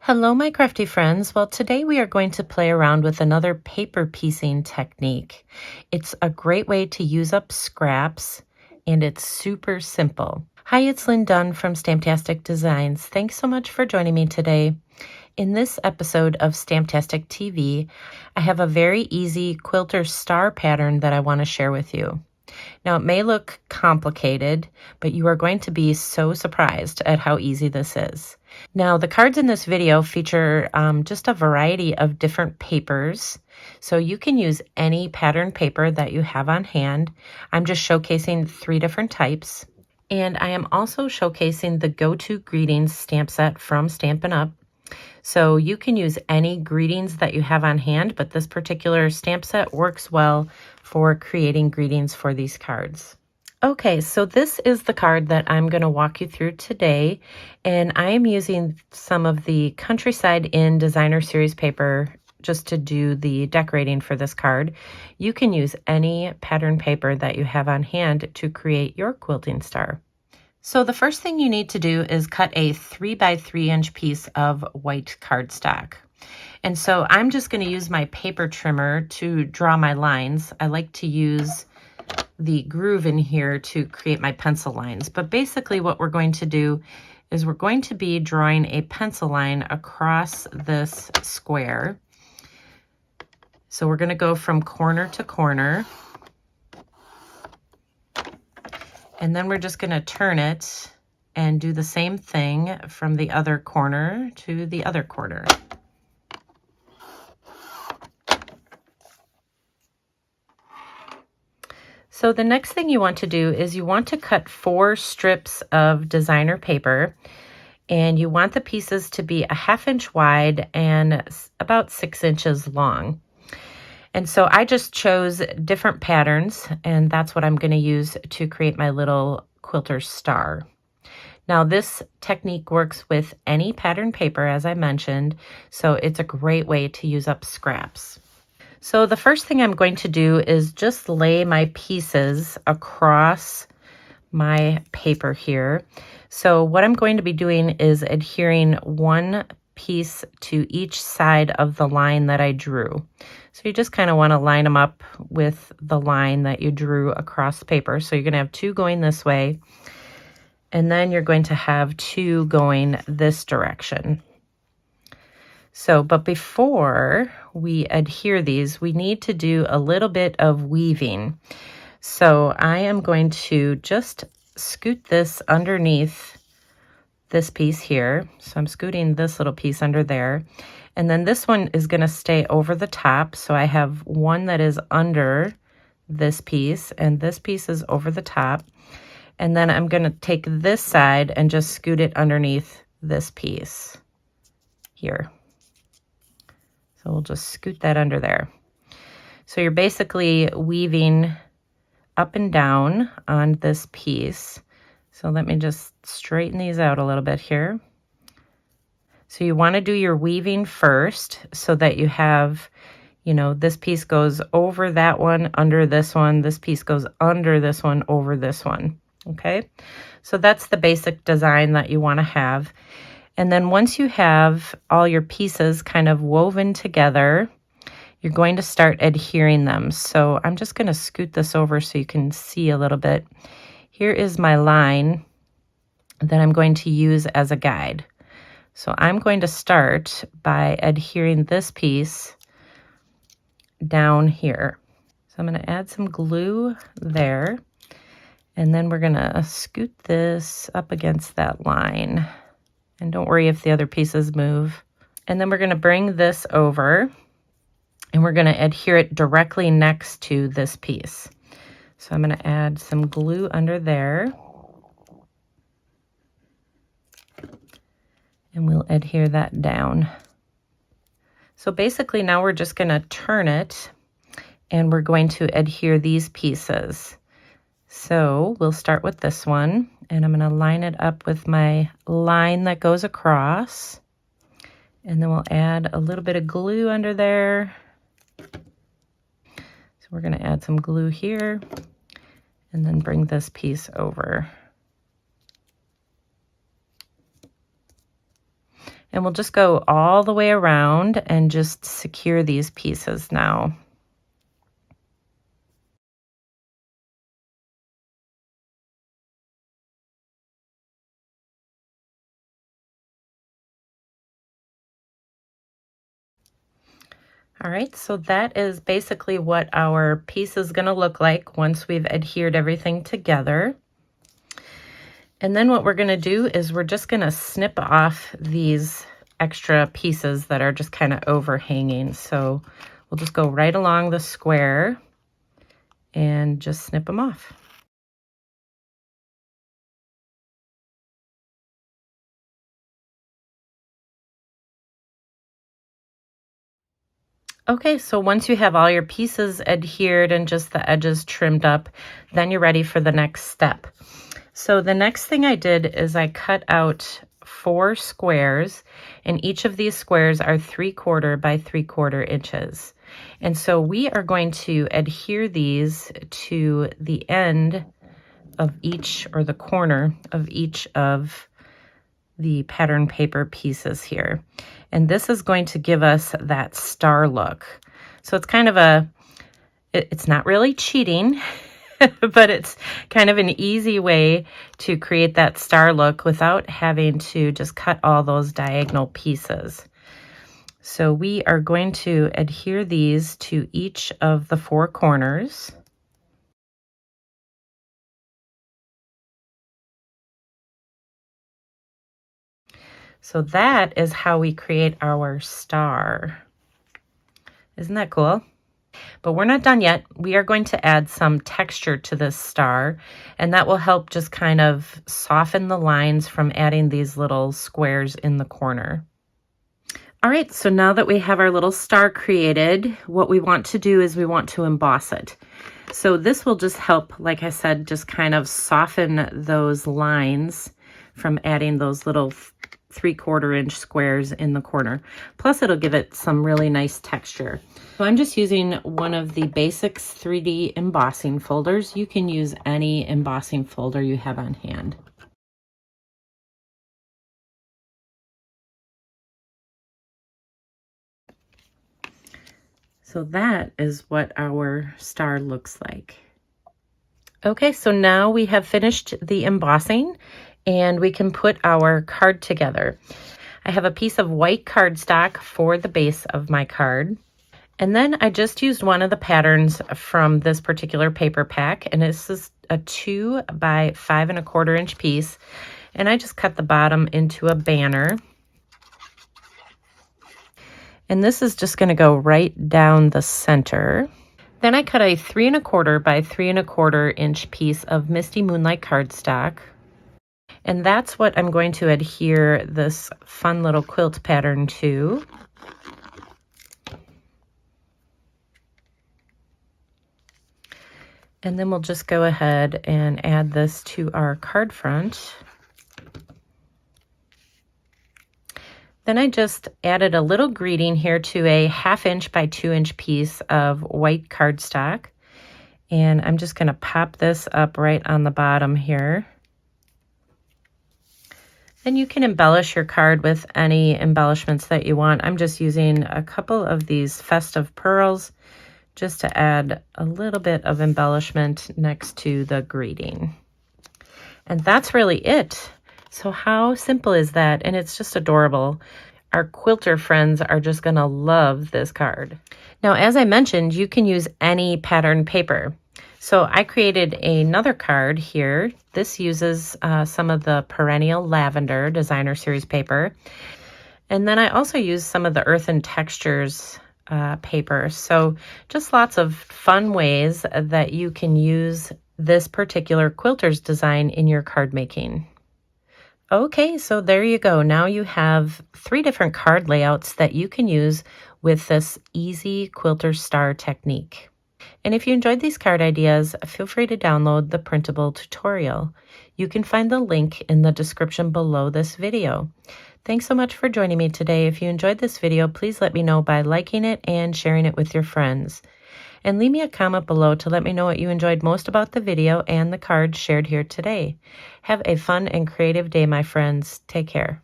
Hello, my crafty friends. Well, today we are going to play around with another paper piecing technique. It's a great way to use up scraps, and it's super simple. Hi, it's Lynn Dunn from Stamptastic Designs. Thanks so much for joining me today. In this episode of Stamptastic TV, I have a very easy Quilters star pattern that I want to share with you. Now, it may look complicated, but you are going to be so surprised at how easy this is. Now, the cards in this video feature just a variety of different papers, so you can use any pattern paper that you have on hand. I'm just showcasing 3 different types, and I am also showcasing the Go-To Greetings stamp set from Stampin Up. So you can use any greetings that you have on hand, but this particular stamp set works well for creating greetings for these cards. Okay, so this is the card that I'm going to walk you through today, and I am using some of the Countryside Inn Designer Series paper just to do the decorating for this card. You can use any pattern paper that you have on hand to create your quilting star. So the first thing you need to do is cut a 3 by 3 inch piece of white cardstock. And so I'm just going to use my paper trimmer to draw my lines. I like to use the groove in here to create my pencil lines. But basically what we're going to do is we're going to be drawing a pencil line across this square. So we're going to go from corner to corner. And then we're just going to turn it and do the same thing from the other corner to the other corner. So the next thing you want to do is you want to cut 4 strips of designer paper, and you want the pieces to be a 1/2 inch wide and about 6 inches long. And so I just chose different patterns, and that's what I'm going to use to create my little quilter star. Now, this technique works with any pattern paper, as I mentioned, so it's a great way to use up scraps. So the first thing I'm going to do is just lay my pieces across my paper here. So what I'm going to be doing is adhering one piece to each side of the line that I drew. So you just kind of want to line them up with the line that you drew across the paper. So you're going to have 2 going this way, and then you're going to have 2 going this direction. So, but before we adhere these, we need to do a little bit of weaving. So I am going to just scoot this underneath this piece here. So I'm scooting this little piece under there. And then this one is going to stay over the top. So I have one that is under this piece, and this piece is over the top. And then I'm going to take this side and just scoot it underneath this piece here. So we'll just scoot that under there. So you're basically weaving up and down on this piece. So let me just straighten these out a little bit here. So you want to do your weaving first so that you have, this piece goes over that one, under this one, this piece goes under this one, over this one. Okay, so that's the basic design that you want to have. And then once you have all your pieces kind of woven together, you're going to start adhering them. So I'm just going to scoot this over so you can see a little bit. Here is my line that I'm going to use as a guide. So I'm going to start by adhering this piece down here. So I'm going to add some glue there, and then we're going to scoot this up against that line. And don't worry if the other pieces move. And then we're going to bring this over, and we're going to adhere it directly next to this piece. So I'm going to add some glue under there. And we'll adhere that down. So basically now we're just going to turn it, and we're going to adhere these pieces. So we'll start with this one, and I'm going to line it up with my line that goes across, and then we'll add a little bit of glue under there. So we're going to add some glue here, and then bring this piece over. And we'll just go all the way around and just secure these pieces now. All right, so that is basically what our piece is going to look like once we've adhered everything together. And then what we're going to do is we're just going to snip off these extra pieces that are just kind of overhanging. So we'll just go right along the square and just snip them off. Okay, so once you have all your pieces adhered and just the edges trimmed up, then you're ready for the next step. So the next thing I did is I cut out 4 squares, and each of these squares are 3/4 by 3/4 inches. And so we are going to adhere these to the end of each, or the corner of each of the pattern paper pieces here. And this is going to give us that star look. So it's kind of it's not really cheating, but it's kind of an easy way to create that star look without having to just cut all those diagonal pieces. So we are going to adhere these to each of the 4 corners. So that is how we create our star. Isn't that cool? But we're not done yet. We are going to add some texture to this star, and that will help just kind of soften the lines from adding these little squares in the corner. All right, so now that we have our little star created, what we want to do is we want to emboss it. So this will just help, like I said, just kind of soften those lines from adding those little 3/4 inch squares in the corner. Plus it'll give it some really nice texture. So I'm just using one of the Basics 3D embossing folders. You can use any embossing folder you have on hand. So that is what our star looks like. Okay, so now we have finished the embossing and we can put our card together. I have a piece of white cardstock for the base of my card. And then I just used one of the patterns from this particular paper pack, and this is a 2 by 5 1/4 inch piece. And I just cut the bottom into a banner. And this is just going to go right down the center. Then I cut a 3 1/4 by 3 1/4 inch piece of Misty Moonlight cardstock. And that's what I'm going to adhere this fun little quilt pattern to. And then we'll just go ahead and add this to our card front. Then I just added a little greeting here to a 1/2 inch by 2 inch piece of white cardstock. And I'm just going to pop this up right on the bottom here. Then you can embellish your card with any embellishments that you want. I'm just using a couple of these festive pearls just to add a little bit of embellishment next to the greeting. And that's really it. So how simple is that? And it's just adorable. Our quilter friends are just gonna love this card. Now, as I mentioned, you can use any pattern paper. So I created another card here. This uses some of the Perennial Lavender Designer Series paper. And then I also used some of the Earth and Textures paper. So just lots of fun ways that you can use this particular Quilters design in your card making. Okay, so there you go. Now you have 3 different card layouts that you can use with this easy quilter star technique. And if you enjoyed these card ideas, feel free to download the printable tutorial. You can find the link in the description below this video. Thanks so much for joining me today. If you enjoyed this video, please let me know by liking it and sharing it with your friends. And leave me a comment below to let me know what you enjoyed most about the video and the cards shared here today. Have a fun and creative day, my friends. Take care.